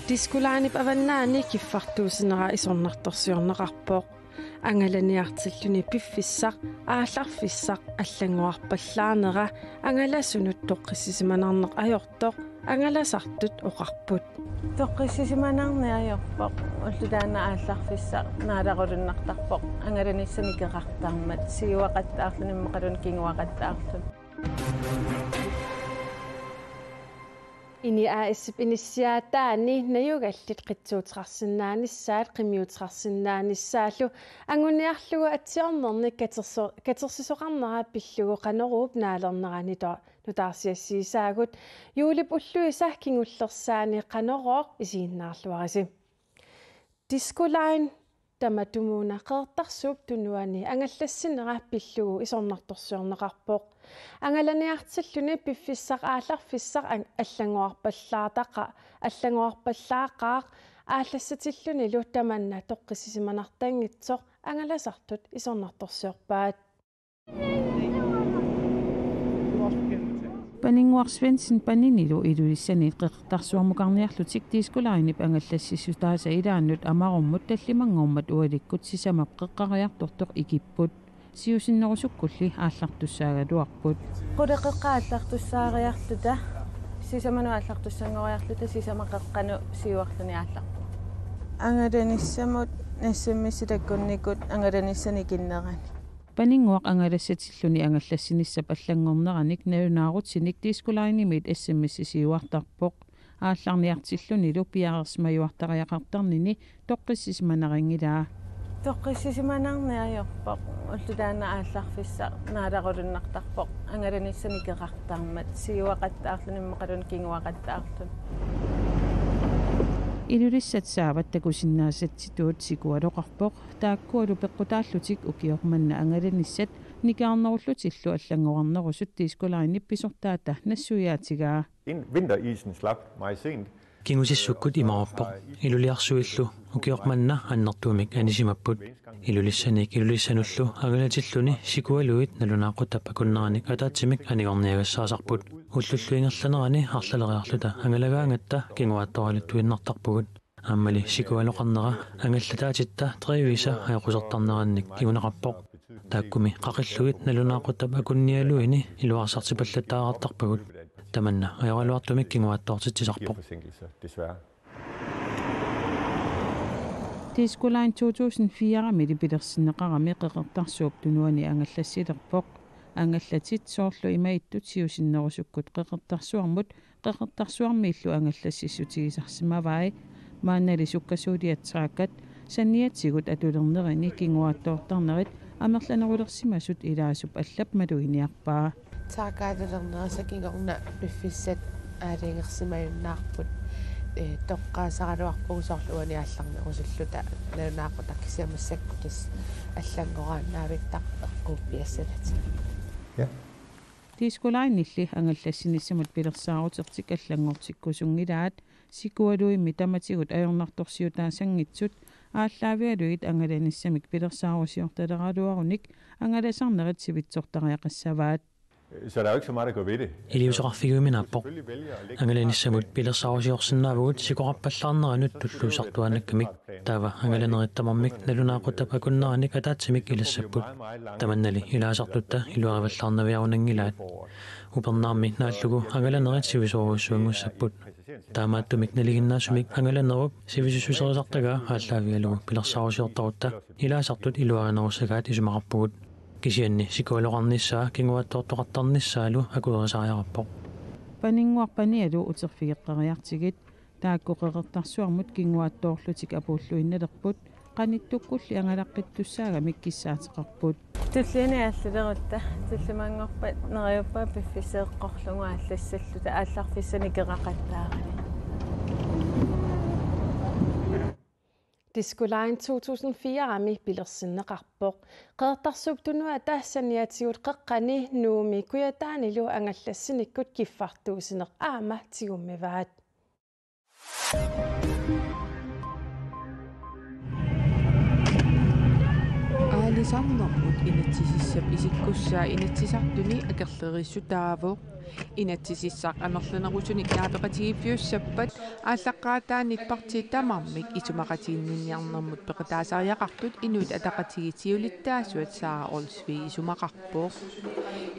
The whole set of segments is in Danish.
Diskulaanip avannaani kiffartuusinera isornartorsiorneqarpoq angalaniartilluni piffissaq aallarfissaq аллангуарпаллаарнера ангаласунут тоққиссисиманарнеқ ajortoq ангаласартут оқарпут тоққиссисиманарни ajorpoq уллутаана аалларфиссақ наалақулуннартарпоқ ангаланиссаникеқартармат сиуақаттаарлуниммеқалун кингуақаттаарлун Ini aisip inisiataani nayugallit qitsuuteqarsinnaanissaat qimiuteqarsinnaanissaallu anguniarlugu atsiornerni katersisoqarnera pillugu qaneruup naalernerani nutaarsiassiisaagut yuulip ulluisa kingullersaani qanerooq isiinnaarluarisi Diskulain tamatumuuna qeertarsuup tunuani angallassinera pillugu isornartorsiorneqarpoq angalaniartilluni piffissaq aallarfissaq аллангуарпаллаақаақ ааллассатиллуни луттаманна тоққиссисиманартангитсоқ ангаласартут исорнарторсиорпаат Панингуарсвенсен панинилу илулиссани қеқартарсуармукарниарлутик тискулааринип ангаллассиссутааса илааннут амаруммут таллимангууммат уаликкут сисамап қеққариартортоқ икиппут сиусиннерусуккулли ааллартуссаагалуарпут қулеқеққааллартуссаариарлута сисамануааллартуссангориарлута сисамақеққану сиуарлуни аалларпу ангаланиссамут нассаммисилаккунникут ангаланиссани киннерани панингуақ ангалассатиллуни ангаллассиниссап аллангорнераник наюнаарутсиник тискулааринимит ассаммиссисиуартарпоқ аалларниартиллуни лупиарерсмаюартариақартарнини тоққиссисманарингилаа тоққиссисиманарни ajorpoq уллутаана аалларфиссақ наалақулуннартарпоқ ангаланиссаникеқартармат сиуақаттаарлуниммеқалун кингуақаттаарлун илулиссатсаават такусиннаасатситуут сикуалоқарпоқ тааккуалу пеққутааллутик укиорманна ангаланиссат никаарнеруллутиллу аллангорнерусут тискулаариннип писортаата нассуяатигаа Vinterisen slap meget sent. Kingusissukut imaappoq iluliarsuillu ukiormanna annertuumik anisimapput ilulissanik ilulissanullu agalatilluni sikualuit nalunaaqutap akunnerani ataatsimik anigorniagassaarsarput ullulluingerlanerani arlaleriarluta angalagaangatta kinguaattoralittuinnartarpugut ammali sikualoqarnera angallataatitta triivisa ajoqusartarnerannik kigunaqarpoq taakkumi qaqilluit nalunaaqutap akunnialuini iluarsartipallataaqartarpagut tamanna ajoraluartumik kinguaattoortitsisarpoq Tiskulain 2004 mili pilersinneqarami qeqertarsuup tunuani angallassilerpoq angallatit soorlu imaittut siusinnerusukkut qeqertarsuarmiillu angallassissutigisarsimavai maannali sukkasuuliatsaakkat sanniatsigut atulernerini kinguaattoortarnerit amerlanerulersimasut ilaasup allap maluiniarpaa taakaalulernerasakingorna piffissat aalingерсимаюннаарпут тоққаасараluarpugusorluani aallarnerusulluta nalunaaqutakkisiamassakkutas аллангорааннаавиттарпууппиассалат Ja. Tiskulainilli angallassinnissamut pilersaarutertik allangortikkusungilaat sikualuimmi tamatigut ajornartorsiutaasanngitsut ааллаавиалуит ангаланissamik pilersaarusiortaleraluarunik angalasarnerit sivitsortariaqassavaat Så der er jo ikke så meget at gå ved det. Iliusoqarfiguiminaappoq angalanissamut pilersaarusiorsinnaavugut sikorappallarneranut tulluusartuanakkamik taava angalanerittamormik nalunaaqutap akunnerani ataatsimik ilassaput tamannali ilaasartutta iluarivallarnaviarunangilaat upernaarmi naallugu angalanerit sivisuoruussuangussaput taamaattumik naliginnaasumik angalanerup sivisususerisartagaa ааллаавиалугу pilersaarusiortarutta ilaasartut iluarinerusagaat isumaqarpugut kisianni sikualoqarnissaa kinguaattoortoqartarnissaalu akuerisariarappoq paninguarpanialu uterfigeqqariartigit taakkoqeqertarsuarmut kinguaattoorlutik apuulluinnalerput qanittukkulli angalaqqittussaaga mikkissaateqarput tulliini ааллалерутта туллимаангорпат нериуппаа пиффисеэққорлугу ааллассаллута аалларфиссаникеқақаттаарани Diskulain 2004 rami pilersinneqarpoq qeertarsuuptunua taassaniatigut qeqqani nuumi kuyataanilu angallassinikkut kiffartuusineq aama tigummivaat аалисарнэрмут инатсисиссап исиккуссаа инатсисартуни акерлерissutaavoq Inatsisissaaq anerlunerusuni kaapeqatigifiussappat ааллаққаатаанит партиитамармик исумақатиинниарнэрмут пеқатаасариақартут инуит атақатигитиулиттаасуат саа олсви исумақарпоо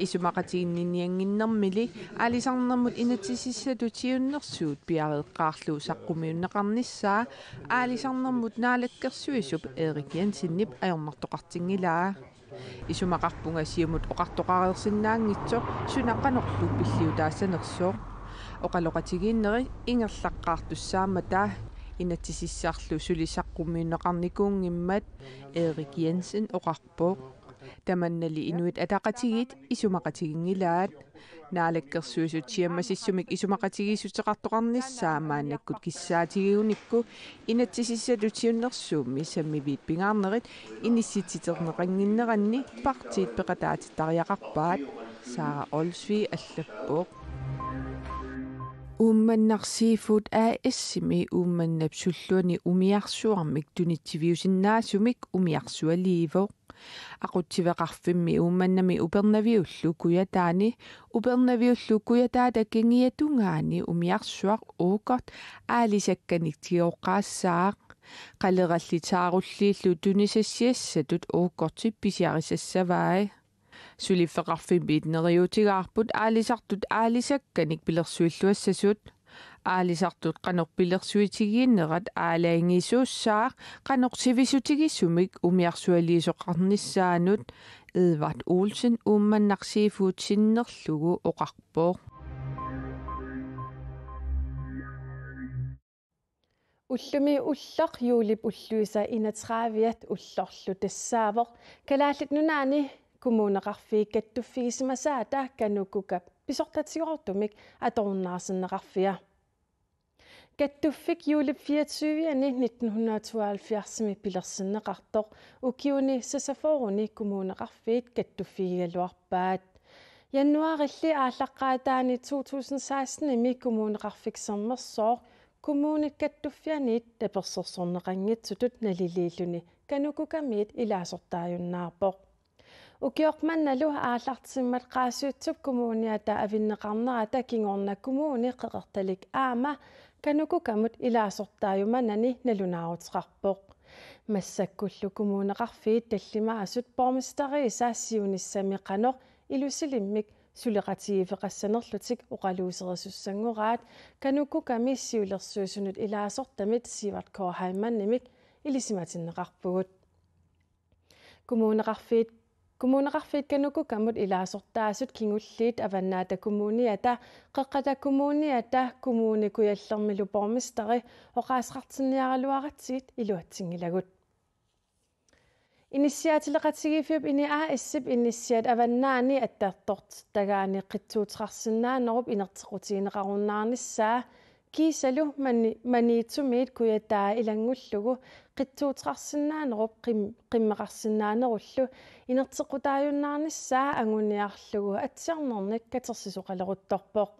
исумақатиинниангиннэрмили аалисарнэрмут инатсисиссатутиуннэрсуут пиареэққаарлуу саққумиуннеқарниссаа аалисарнэрмут наалаккерсуисуп Эрик Jensen-нип аёрнартоқартингилаа исумақарпунга сиумут оқартоқареерсиннаангитсоқ сунаққанерлу пиллиутаассанерсоо оқалоқатигииннери ингерлаққаартуссаамата инатсисиссаарлу сулисаққуммиуннеқарникуунгиммат Эрик Jensen оқарпоо таманнали инуит атақатигит исумақатигингилаат наалаккерсуисут сиаммасиссумик исумақатигиисутеқартоқарниссаа мааннаккут киссаатигиуникку инатсисиссатутиуннэрсуумми саммивиит пингаарнерит иниссититернеқангиннеранни партиит пеқатаатиттариақарпаат саа олсви аллаппоо уумманнарсиифут АС-ми уумманнапсуллуани умиарсуармик тунитсивиусиннаасумик умиарсуаливоо aquttiveqarfimmi uumannami upernaviullu kuyataani upernaviullu kuyataata kingiatungaani umiarsuaq uukort aalisakkanik tioqqaassaaq qalerallitaarullillu tunisassiassatut uukkorti pisiarissassavai sulifeqarfimmiit neriutigaarput aalisartut aalisakkanik pilersuilluassasut аалисартут канорпилерсуитигииннерат аалаангисуусsaa канорсивисутигиссумик умиарсуалиисоқарниссаанут Edvard Olsen уумманнарсиифуут синнерлугу оқарпоо уллуми уллеқ юулип уллуиса инатраавиат уллорлу тассаавоқ калааллит нунаани коммунеқарфииккаттуффигисмасаата кануккукап писортатсигортумик аторуннаарсиннеқарфиа Gattuffik julip 24. 1972 pilersinneqartoq ukiuni sasaforuni kommuneqarfiit gattuffigigaluarpaat januarilli aallaqqaataani 2016 imi kommuneqarfiksermersoor kommunit gattuffianiit tapersersorneqanngitsutut naliliilluni kanukukamiit ilaasortaajunnaarpoq ukiormannalu aallartimmat qaasuutsuk kommuniata avinneqarnerata kingorna kommuni qeqertalik aama kanukukamut ilaasortaajumanani nalunaaruteqarpoq massakkullu kommuneqarfiit tallimaasut bormesteri qanoq ilusilimmik suleqatiifeqassanerlutik oqaluuseresussanguraat kanukukami siulersuusunut ilaasortamit Sivert Korheimannimik ilisimatinneqarpugut kommuneqarfiit kanukukamut ilaasortaasut kingulliit avannaata kommuniata qeqqata kommuniata kommunikuyallermilu bormesteri oqaasqartinniaraluaratsiit iluatsingilagut initiatileqatigifiup ini ASip initiat avannaani attartort tagaani qittuuteqarsinnaanerup inertequtiineqarunnaarnissaa kiisalu maniitumiit kuyataa ilangullugu qittuuteqarsinnaanerup qimmeqarsinnaanerullu inertequtaajunnaarnissaa anguniarlugu atsiarnernik katersisoqaleruttorpoq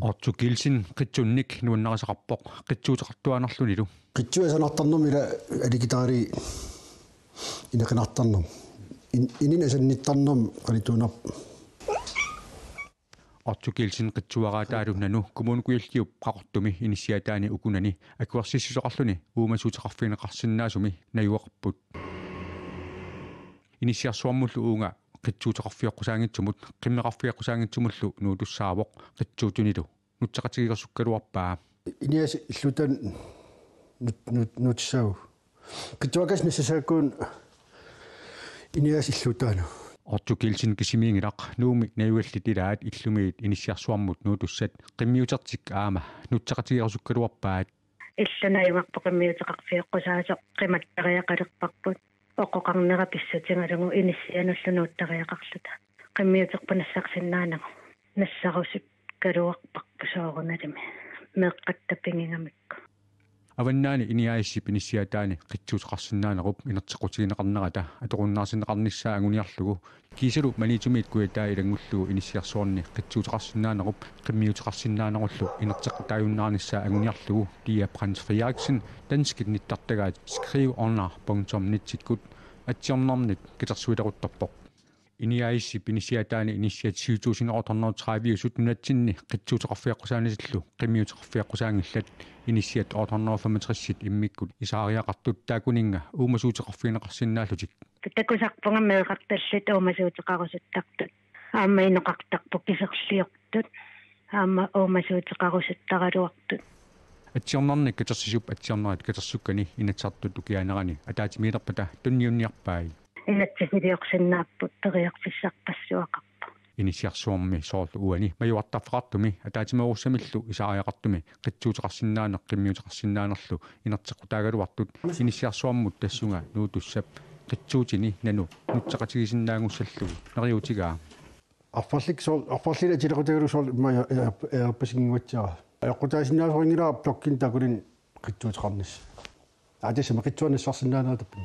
Otto Gilsin qitsunnik nuannarasaqarpoq qittuuteqartuanerlunilu qitsuasanartarnermila alikitaari ineqinartarnerm ininasannittarnerm qalituunarp Otto Gilsin qitsuaraataalunanu kommunikuyalliup qaqortumi inisiataani ukunani akuarsissusoqarluni uumasuuteqarfiineqarsinnaasumi najuaqarput inisiarsuarmullu uunga qitsuuteqarfiaqqusaangitsumut qimmeqarfiaqqusaangitsumullu nuutussaavoq qitsuutunilu nutseqatigigersukkaluarpaa inias illutan nutsau qitsuakas nissasaakkuun inias illutaanu Otto Gilsin kisimiingilaq nuumi najuallitilaat illumiit inisiarsuarmut nuutussat qimmiutertik aama nutseqatigigersukkaluarpaat илланаюарпо qimmiuteqarfiaqqusaasoq qimattariaqalerparput oqoqarnera pissatigalugu inisianullunууттариақарлута qimmiuterpanassaqsinnaanagu нассарусут калуарпарпусооруналими меэккаттаппингигамикку аваннаани иниаиссип инисиатаани qitsuuteqarsinnaanerup inertequtiineqarnerata atoqunnaarsinneqarnissaa anguniarlugu kiisalu manitumit kuyataa ilangullugu inisiarsuarni qitsuuteqarsinnaanerup qimmiuteqarsinnaanerullu inertequtaajunnaarnissaa anguniarlugu Dia Prins Frederiksen danskit nittartagaat skriv under.nittitkut atsiornermnit kitersuileruttorpoq iniaissip inisiataani inisiatsiutuusineqortornerutaraviusut nunatsinni qitsuuteqarfiaqqusaanisилlu qimiuteqarfiaqqusаангилlat inisiat ortornerufamatrисsit иммиккут исаариақартут таакунинга уумасуутеқарфинеқарсинааллутик такусарпунга меэқарталлут уумасуутеқарусуттартут аама инеқартарпу кисерлиортут аама уумасуутеқарусуттаралуартут атсиорнарник катерсисуп атсиорнерат катерсуккани инатсартут укианерани атаатимиилерпата тунниунниарпаи инатсифилиорсиннааппут териарфиссарпассуақарпа инисиарсуарми соорлу уани маюартарфеқартуми атаатимеруссамиллу исаариақартуми қитсуутеқарсинаанеқ қиммиутеқарсинаанерлу инертеқутаагалуартут инисиарсуармут тассунга нуутуссап qitsuutini nanu nutсақатигисиннаангуссаллугу нериутигаа арфарлик тилеқутагалусоор имма пасигингуатсаа эққутаасиннаасорингилаа блоккин такулин qitsuutеқарнис атисма qitsuаннассарсинаанератаппи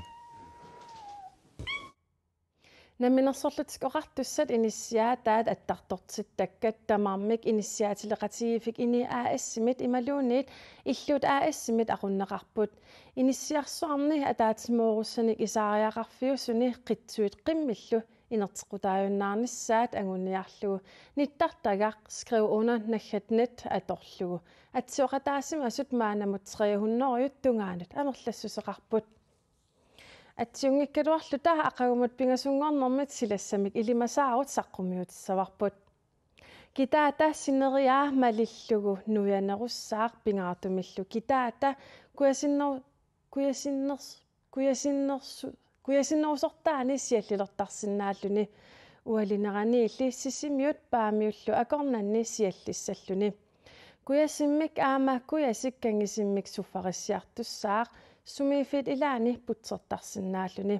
наминерсорлутикоқартуссат инисиаатаат аттартортиттаккат тамаармик инисиаатилеқатигифик ини аассимит ималуунит иллут аассимит aqunneqarput инисиарсуарни атаатимооруссаник исаариақарфиусуни qitsuit qimmillu инертеқутааюннаарниссаат агуниарлугу ниттартагақ скрив уна наггатнат аторлугу атсиоқатаасимасут маанамут 300 тунгаанут амерлассусеқарпут атсиунгиккалуарлута ақагумут пингасунгорнэрмит силассамик илимасаарут саққумиутиссаварпут китаата синериаа малиллугу нуянеруссаақ пингаартумиллу китаата куясиннерусортаани сиаллилертарсинааллуни уалинераниилли сисимиут паамиуллу акорнанни сиаллиссаллуни куясиммик аама куясиккангисиммик суффариссиартуссаақ сумифит илаани путсертарсинааллуни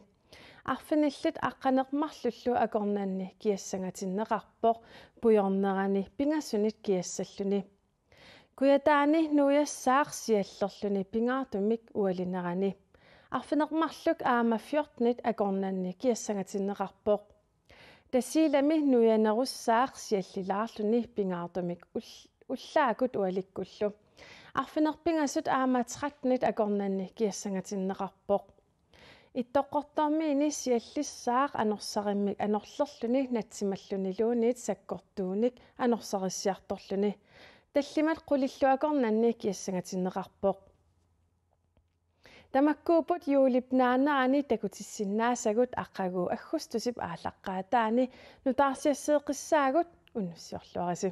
арфиниллит аққанермарлуллу акорнанни киассангатиннеқарпоқ пуйорнерани пингасунит киассаллуни куятаани нуяссаақ сиаллерлуни пингаартумик уалинерани арфинермарлук аама 14 акорнанни киассангатиннеқарпоқ тасилами нуянеруссаақ сиаллилаарлуни пингаартумик уллаакут уаликкуллу арфинерпингасут аама 13 акорнанни киассангатиннеқарпоқ иттоққортармиини сиаллиссаақ анорсариммик анерлерлуни натсималлунилуунит саккортууник анорсариссиарторлуни таллимат қулиллуакорнанни киассангатиннеқарпоқ тамаккуупут юулипнаанерани такутиссиннаасагут аққагуу аггустусип ааллаққаатаани нутаарсиассеэққиссаагут уннуссиорлуариси